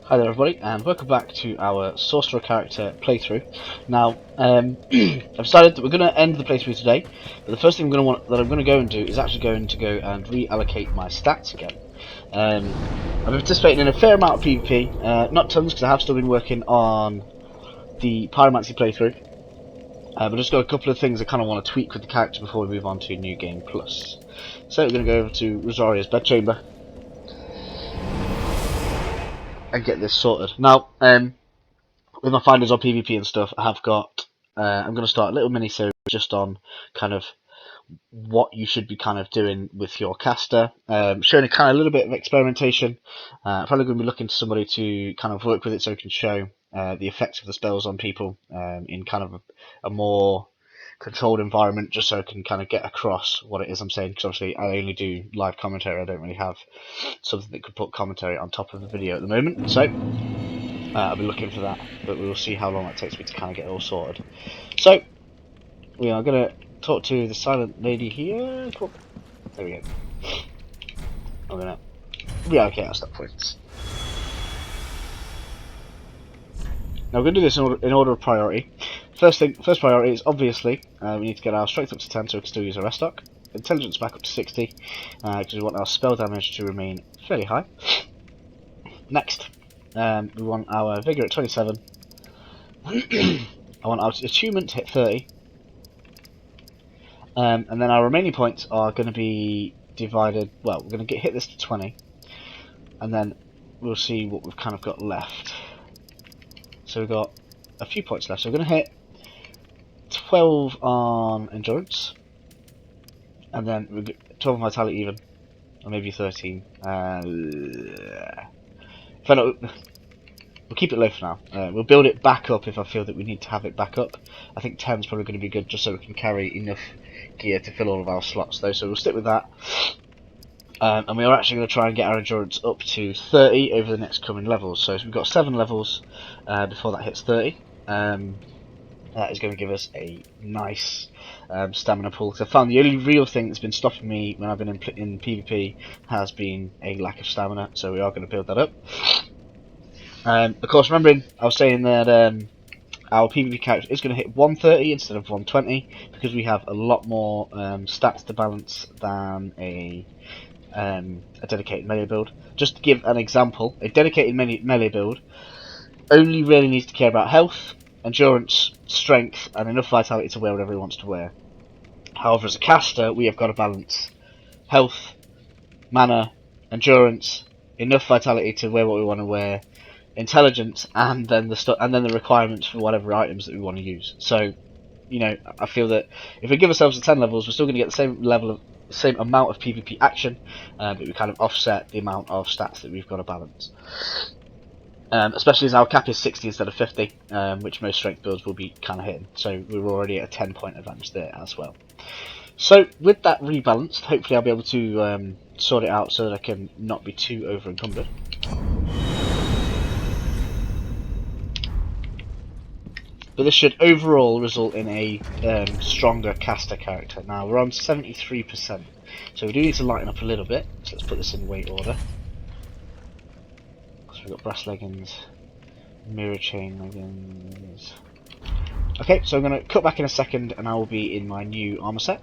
Hi there everybody, and welcome back to our sorcerer character playthrough. Now, I've decided that we're going to end the playthrough today, but the first thing I'm going to go and do is actually going to go and reallocate my stats again. I've been participating in a fair amount of PvP, not tons because I have still been working on the pyromancy playthrough, but just got a couple of things I kind of want to tweak with the character before we move on to New Game Plus. So we're going to go over to Rosaria's bedchamber and get this sorted. Now, with my findings on PvP and stuff, I have got. I'm going to start a little mini series just on kind of what you should be kind of doing with your caster, showing a kind of little bit of experimentation. Probably going to be looking to somebody to kind of work with it so we can show the effects of the spells on people in kind of a more controlled environment, just so I can kind of get across what it is I'm saying. Because obviously I only do live commentary. I don't really have something that could put commentary on top of the video at the moment. So I'll be looking for that, but we will see how long that takes me to kind of get it all sorted. So, we are going to talk to the silent lady here. Cool. There we go. I'm going to reallocate our stock points. Now we're going to do this in order of priority. First priority is obviously we need to get our strength up to 10 so we can still use our rest stock. Intelligence back up to 60 because we want our spell damage to remain fairly high. Next, we want our vigor at 27. I want our attunement to hit 30. And then our remaining points are going to be divided. Well, we're going to hit this to 20, and then we'll see what we've kind of got left. So we've got a few points left. So we're going to hit 12 on endurance, and then we'll get 12 on vitality even, or maybe 13. We'll keep it low for now. We'll build it back up if I feel that we need to have it back up. I think 10 is probably going to be good, just so we can carry enough gear to fill all of our slots, though. So we'll stick with that. And we are actually going to try and get our endurance up to 30 over the next coming levels. So we've got 7 levels before that hits 30. That is going to give us a nice stamina pool. So I found the only real thing that's been stopping me when I've been in PvP has been a lack of stamina. So we are going to build that up. Of course, remembering I was saying that our PvP character is going to hit 130 instead of 120 because we have a lot more stats to balance than a dedicated melee build. Just to give an example, a dedicated melee build only really needs to care about health, endurance, strength, and enough vitality to wear whatever he wants to wear. However, as a caster, we have got to balance health, mana, endurance, enough vitality to wear what we want to wear, intelligence, and then the requirements for whatever items that we want to use. So, you know, I feel that if we give ourselves the 10 levels, we're still going to get the same amount of PvP action, but we kind of offset the amount of stats that we've got to balance. Especially as our cap is 60 instead of 50, which most strength builds will be kind of hitting. So we're already at a 10-point advantage there as well. So with that rebalanced, hopefully I'll be able to sort it out so that I can not be too over encumbered. But this should overall result in a stronger caster character. Now we're on 73%, so we do need to lighten up a little bit. So let's put this in weight order. So we've got brass leggings, mirror chain leggings. Okay, so I'm going to cut back in a second and I will be in my new armor set.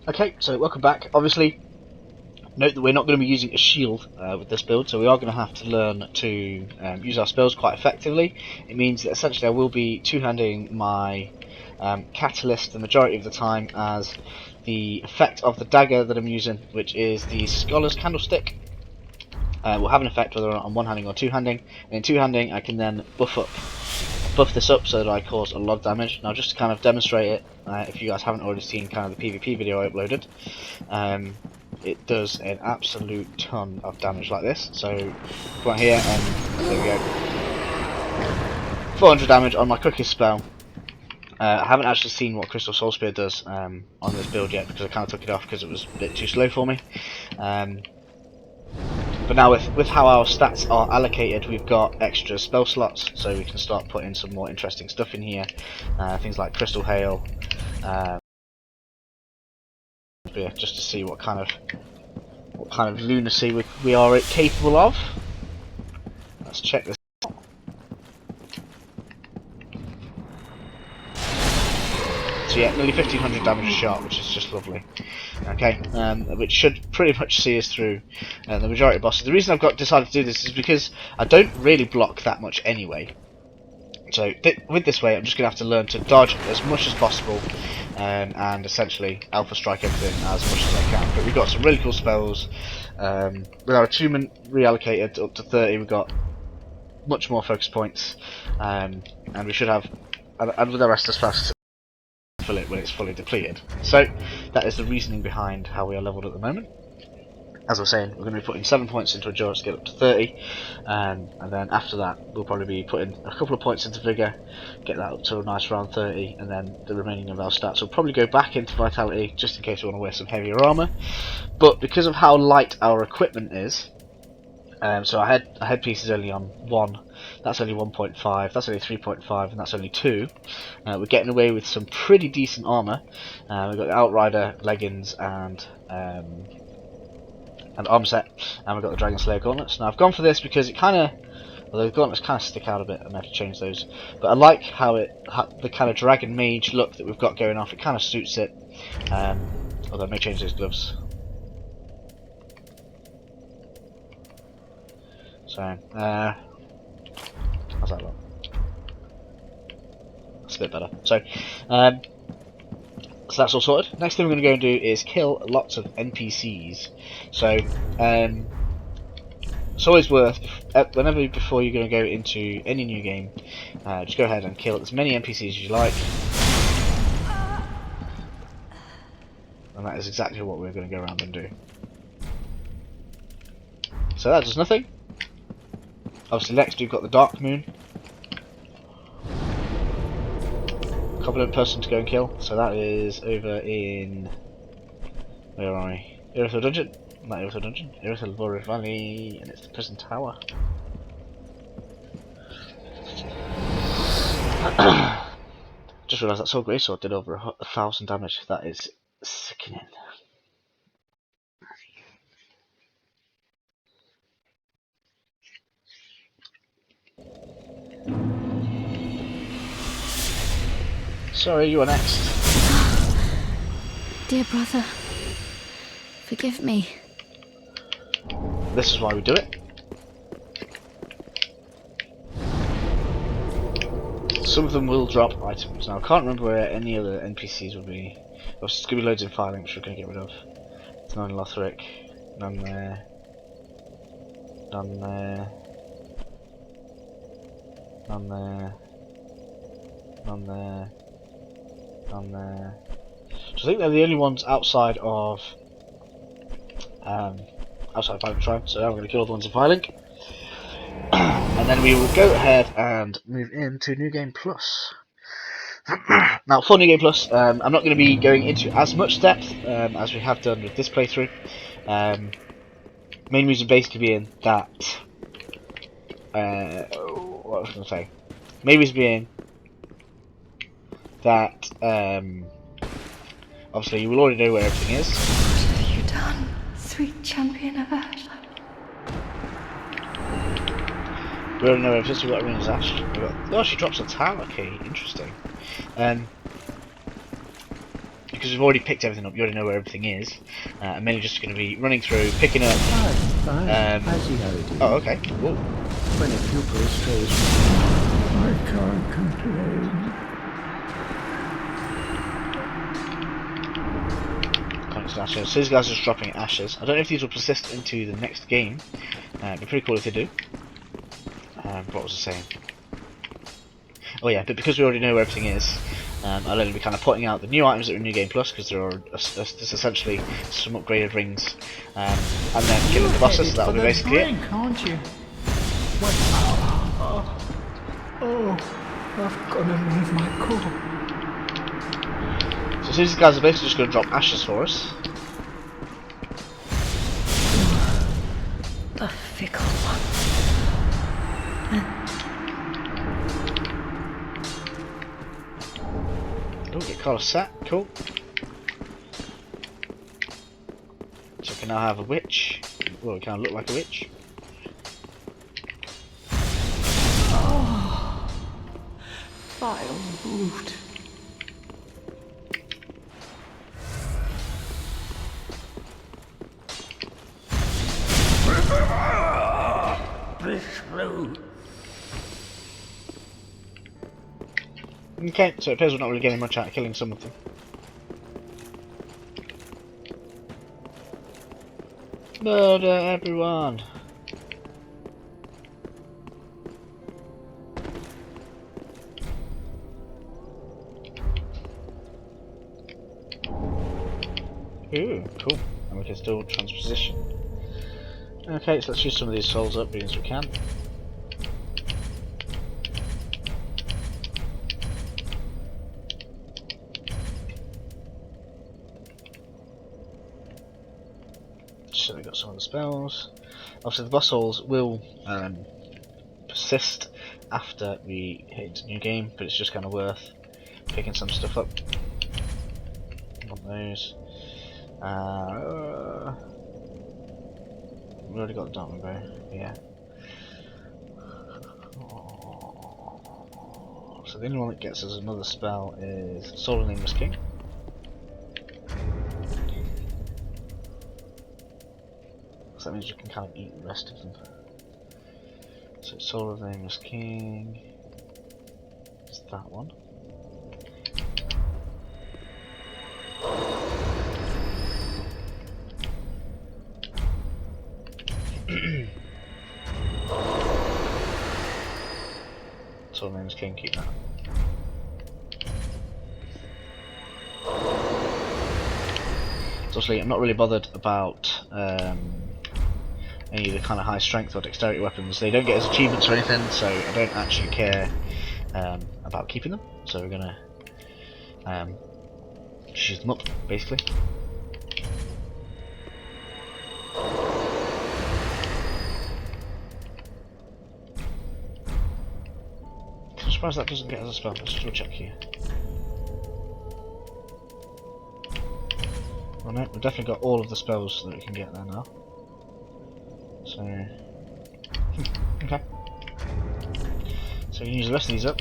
Okay, so welcome back. Obviously, note that we're not going to be using a shield with this build, so we are going to have to learn to use our spells quite effectively. It means that essentially I will be two-handing my catalyst the majority of the time, as the effect of the dagger that I'm using, which is the Scholar's Candlestick, will have an effect whether or not I'm one-handing or two-handing. And in two-handing I can then buff this up so that I cause a lot of damage. Now, just to kind of demonstrate it, if you guys haven't already seen kind of the PvP video I uploaded, it does an absolute ton of damage like this. So come on here and there we go, 400 damage on my quickest spell. I haven't actually seen what Crystal Soul Spear does on this build yet, because I kind of took it off because it was a bit too slow for me. But now with how our stats are allocated, we've got extra spell slots, so we can start putting some more interesting stuff in here. Things like Crystal Hail, just to see what kind of lunacy we are capable of. Let's check this. So yeah, nearly 1500 damage a shot, which is just lovely. Okay, which should pretty much see us through the majority of bosses. The reason I've decided to do this is because I don't really block that much anyway. So with this way, I'm just going to have to learn to dodge as much as possible, and essentially alpha strike everything as much as I can. But we've got some really cool spells. With our attunement reallocated up to 30, we've got much more focus points, and we should have, and with the rest of the spells, fill it when it's fully depleted. So that is the reasoning behind how we are leveled at the moment. As I was saying, we're going to be putting 7 points into endurance to get up to 30, and then after that we'll probably be putting a couple of points into vigour, get that up to a nice round 30, and then the remaining of our stats will probably go back into vitality, just in case we want to wear some heavier armour. But because of how light our equipment is, so our headpiece is only on 1, that's only 1.5, that's only 3.5, and that's only 2. We're getting away with some pretty decent armour. We've got the Outrider leggings and armor set, and we've got the Dragon Slayer gauntlets. Now I've gone for this because it kind of, although the gauntlets kind of stick out a bit, and I have to change those. But I like how the kind of Dragon Mage look that we've got going off. It kind of suits it. Although I may change those gloves. So, how's that look? That's a bit better. So that's all sorted. Next thing we're going to go and do is kill lots of NPCs. So, it's always worth, before you're going to go into any new game, just go ahead and kill as many NPCs as you like. And that is exactly what we're going to go around and do. So that does nothing. Obviously next we've got the Dark Moon. Competent person to go and kill. So that is over in... where are we? Irithyll Dungeon? Not Irithyll Dungeon. Irithyll Valley, and it's the prison tower. Just realised that Soul Greysword did over 1,000 damage. That is sickening. Sorry, you are next. Dear brother, forgive me. This is why we do it. Some of them will drop items. Now I can't remember where any other NPCs will be. There's going to be loads in Firelink which we're going to get rid of. There's none in Lothric, none there, none there, none there, none there, none there. So I think they're the only ones outside of Violent Shrine, so I'm going to kill all the ones in Violink. And then we will go ahead and move into New Game Plus. Now, for New Game Plus, I'm not going to be going into as much depth as we have done with this playthrough. Main reason basically being that... what was I going to say? Main reason being that... obviously, you will already know where everything is. What have you done, sweet champion of Earth? We already know everything, so we've got Arena's Ash. Oh, she drops a tower key. Interesting. Because we've already picked everything up, you already know where everything is. I'm mainly just going to be running through, picking up... I see how it is. Oh, okay. Whoa. When a pupil strays I can't complain. Ashes. So these guys are just dropping ashes. I don't know if these will persist into the next game. It'd be pretty cool if they do. What was I saying? Oh yeah, but because we already know where everything is, I'll only be kind of putting out the new items that are in New Game Plus, because there are just essentially some upgraded rings, and then killing the bosses, so that'll be basically it. Aren't you? What? Oh, I've got to leave my core. So these guys are basically just going to drop ashes for us. The fickle one. Oh, get collar set, cool. So we can now have a witch. Well, it kind of look like a witch. Oh, vile brute. Okay, so it appears we're not really getting much out of killing some of them. Murder everyone! Ooh, cool. And we can still transposition. Okay, so let's use some of these souls up as we can. So we got some of the spells. Obviously the boss souls will persist after we hit into new game, but it's just kind of worth picking some stuff up. Want those. We already got the diamond bow, yeah. So the only one that gets us another spell is Soul of the Nameless King. So that means you can kind of eat the rest of them. So Soul of the Nameless King is that one. Soul of the Nameless King, keep that. So obviously I'm not really bothered about any of the kind of high strength or dexterity weapons. They don't get as achievements or anything, so I don't actually care about keeping them. So we're gonna shoot them up, basically. I'm surprised that doesn't get us a spell. Let's just go check here. Well, no, we've definitely got all of the spells that we can get there now. So, okay. So we can use the rest of these up.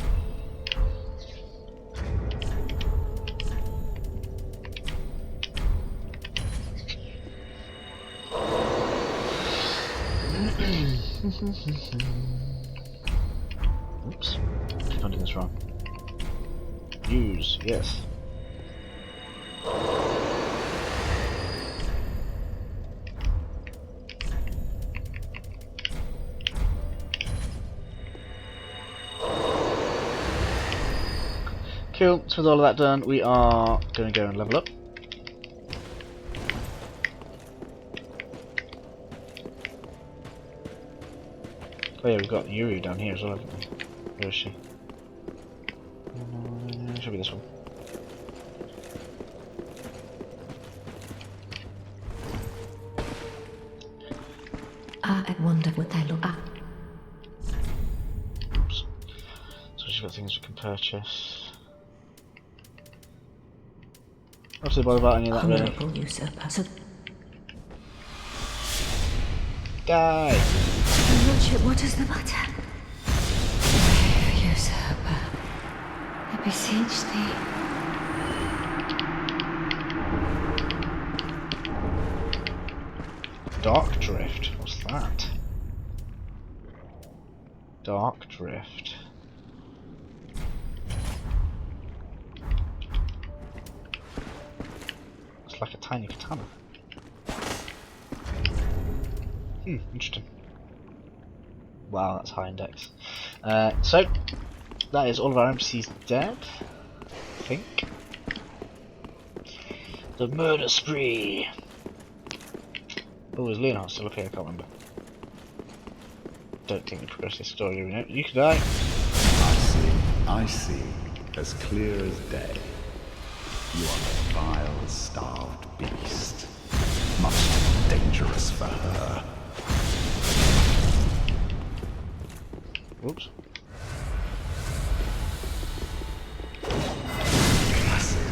Oops, keep on doing this wrong. Use, yes. Cool, so with all of that done, we are going to go and level up. Oh yeah, we've got Yuru down here as well, haven't we? Where is she? Should be this one. I wonder what they look at. Oops. So she's got things we can purchase. Not too bothered about any of that really. Honourable usurper. So Die! I'm not sure what is the matter. Usurper, I beseech thee. Dark Drift, what's that? Dark Drift. It's like a tiny katana. Interesting. Wow, that's high index. So, that is all of our NPCs dead, I think. The murder spree! Oh, is Leonard still up here? I can't remember. Don't think we progress this story, you know. You could die. I see, as clear as day. You are a vile, starved beast. Much too dangerous for her. Whoops. Massive.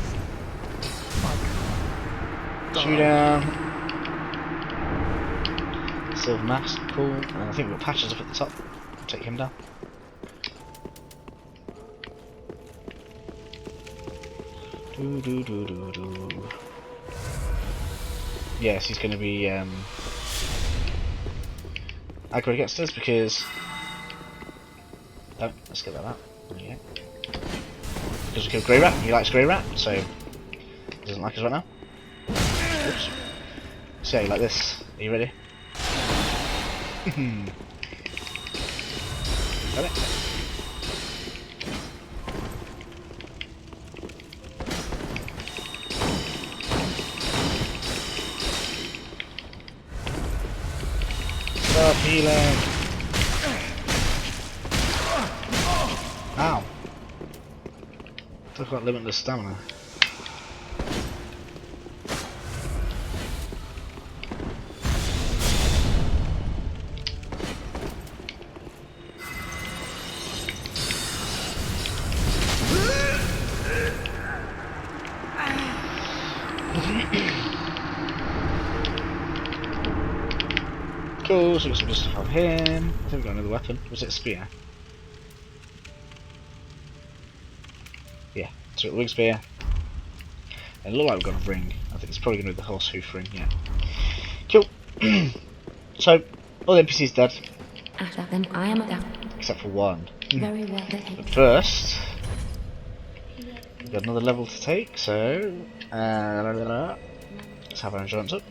Shoot down. Silver mask, cool. I think we've got patches up at the top. Take him down. Do. Yes, he's going to be aggro against us because. Oh, let's get that out. There you go. Because we killed Grey Rat. He likes Grey Rat, so he doesn't like us right now. Oops. So yeah, you like this. Are you ready? Got it. Stop healing. Ow. I've got limitless stamina. Cool, so we got some good stuff on him. I think we got another weapon. Was it a spear? Yeah, so we got the wing spear. And it looked like we've got a ring. I think it's probably going to be the horse hoof ring, yeah. Cool. So, all the NPCs dead. After them, I am down. Except for one. Very well But behaved. first, we've got another level to take, so let's have our endurance up.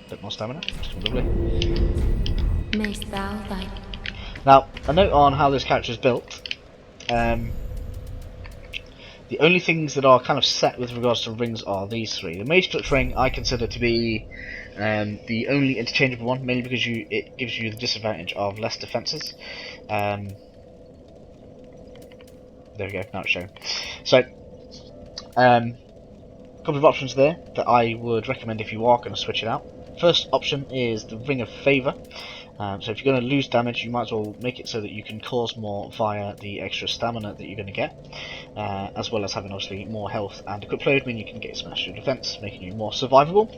A bit more stamina, which is lovely. Mayst thou thy Now, a note on how this character is built. The only things that are kind of set with regards to rings are these three. The Mage Clutch ring I consider to be the only interchangeable one, mainly because it gives you the disadvantage of less defences. There we go, now it's showing. So, a couple of options there that I would recommend if you are going to switch it out. First option is the Ring of Favour. So if you're going to lose damage, you might as well make it so that you can cause more via the extra stamina that you're going to get, as well as having obviously more health and equip load, meaning you can get some extra defense, making you more survivable.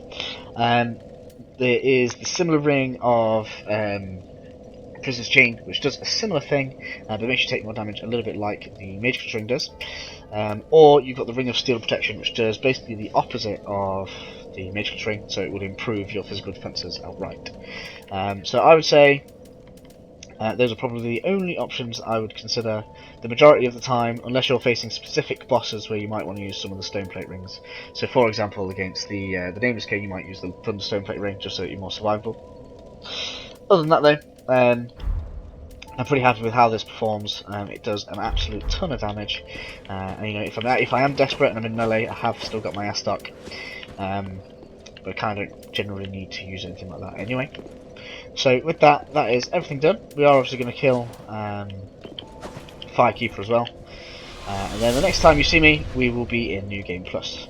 There is the similar ring of Prisoner's Chain, which does a similar thing, but makes you take more damage, a little bit like the Mage Clutch ring does. Or you've got the Ring of Steel Protection, which does basically the opposite of the Mage Clutch ring, so it would improve your physical defences outright. So I would say those are probably the only options I would consider the majority of the time, unless you're facing specific bosses where you might want to use some of the Stoneplate rings. So for example, against the Nameless King, you might use the Thunder Stoneplate ring just so that you're more survivable. Other than that though, I'm pretty happy with how this performs. It does an absolute ton of damage, and you know, if I am desperate and I'm in melee, I have still got my ass stuck. But I kind of don't generally need to use anything like that anyway. So with that, that is everything done. We are obviously going to kill Firekeeper as well. And then the next time you see me, we will be in New Game Plus.